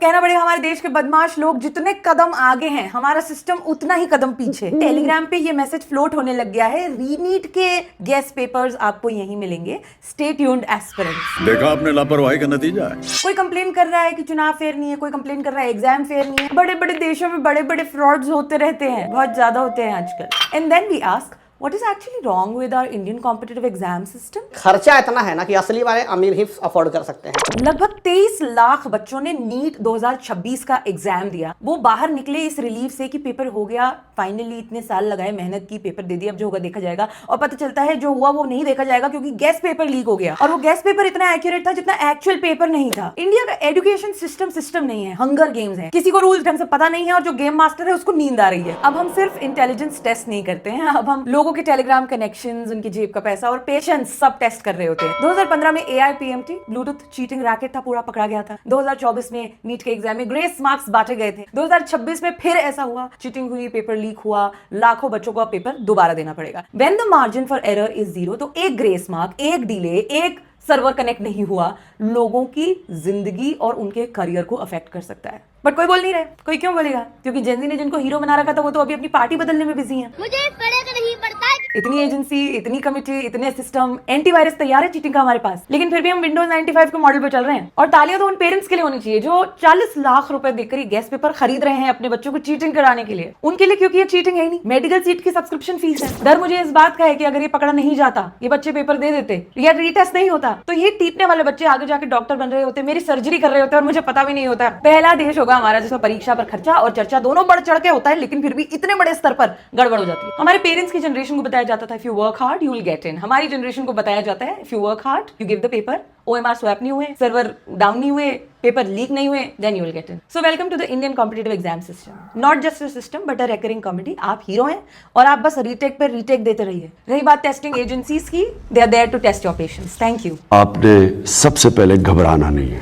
कहना पड़ेगा हमारे देश के बदमाश लोग जितने कदम आगे हैं, हमारा सिस्टम उतना ही कदम पीछे। टेलीग्राम पे ये मैसेज फ्लोट होने लग गया है, रीनीट के गेस्ट पेपर्स आपको यहीं मिलेंगे, स्टे ट्यून्ड एस्पिरेंट्स। देखा आपने लापरवाही का नतीजा है। कोई कंप्लेन कर रहा है कि चुनाव फेयर नहीं है, कोई कंप्लेन कर रहा है एग्जाम फेयर नहीं है। बड़े बड़े देशों में बड़े बड़े फ्रॉड्स होते रहते हैं, बहुत ज्यादा होते हैं आजकल। And then we ask What is actually wrong with our Indian competitive exam system? खर्चा इतना है ना कि असली वाले अमीर ही अफोर्ड कर सकते हैं। लगभग 23 लाख बच्चों ने नीट 2026 का एग्जाम दिया। वो बाहर निकले इस रिलीफ से कि पेपर हो गया, फाइनली इतने साल लगाए, मेहनत की, पेपर दे दिया, अब जो होगा देखा जाएगा। और पता चलता है जो हुआ वो नहीं देखा जाएगा क्योंकि गेस्ट पेपर लीक हो गया। और वो गेस्ट पेपर इतना एक्यूरेट था जितना एक्चुअल पेपर नहीं था। इंडिया का एजुकेशन सिस्टम नहीं है, हंगर गेम्स है। किसी को रूल्स ढंग से पता नहीं है और जो गेम मास्टर है उसको नींद आ रही है। अब हम सिर्फ इंटेलिजेंस टेस्ट नहीं करते हैं, अब हम लोगों के टेलीग्राम कनेक्शंस, उनकी जेब का पैसा और पेशेंस सब टेस्ट कर रहे होते हैं। 2015 में AIPMT ब्लूटूथ चीटिंग रैकेट था, पूरा पकड़ा गया था। 2024 में नीट के एग्जाम में ग्रेस मार्क्स बांटे गए थे। 2026 में फिर ऐसा हुआ, चीटिंग हुई, पेपर लीक हुआ, लाखों बच्चों को पेपर दोबारा देना पड़ेगा। When the margin for error is 0, तो एक ग्रेस मार्क, एक डिले, एक सर्वर कनेक्ट नहीं हुआ, लोगों की जिंदगी और उनके करियर को अफेक्ट कर सकता है। बट कोई बोल नहीं रहे। कोई क्यों बोलेगा? क्योंकि जेनजी ने जिनको हीरो बना रखा था वो तो अभी अपनी पार्टी बदलने में बिजी हैं। मुझे पढ़ेगा नहीं पड़ता। इतनी एजेंसी, इतनी कमिटी, इतने सिस्टम, एंटीवायरस तैयार है चीटिंग का हमारे पास, लेकिन फिर भी हम विंडोज 95 के मॉडल पे चल रहे हैं। और तालियां तो उन पेरेंट्स के लिए होनी चाहिए जो 40 लाख रुपए देकर गेस्ट पेपर खरीद रहे हैं अपने बच्चों को चीटिंग कराने के लिए। उनके लिए, क्योंकि ये चीटिंग है ही नहीं, मेडिकल सीट की सब्सक्रिप्शन फीस है। डर मुझे इस बात का है कि अगर ये पकड़ा नहीं जाता, ये बच्चे पेपर दे देते या रीटेस्ट नहीं होता, तो ये टीपने वाले बच्चे आगे जाके डॉक्टर बन रहे होते, मेरी सर्जरी कर रहे होते और मुझे पता भी नहीं होता। पहला देश होगा हमारा जिसमें परीक्षा पर खर्चा और चर्चा दोनों बढ़ चढ़ के होता है, लेकिन फिर भी इतने बड़े स्तर पर गड़बड़ हो जाती है। हमारे पेरेंट्स की जनरेशन को बताया जाता था if you work hard you will get इन। हमारी जनरेशन को बताया जाता है if you work hard you give the paper, OMR swap नहीं हुए, सर्वर डाउन नहीं हुए, पेपर लीक नहीं हुए, then you will get in. So welcome to the Indian competitive exam system. Not just a system but a recurring comedy. आप hero हैं और आप बस रीटेक पर रीटेक देते रहिए। रही बात टेस्टिंग एजेंसीज की, they are there to test your patience. Thank you. आपने सबसे पहले घबराना नहीं है।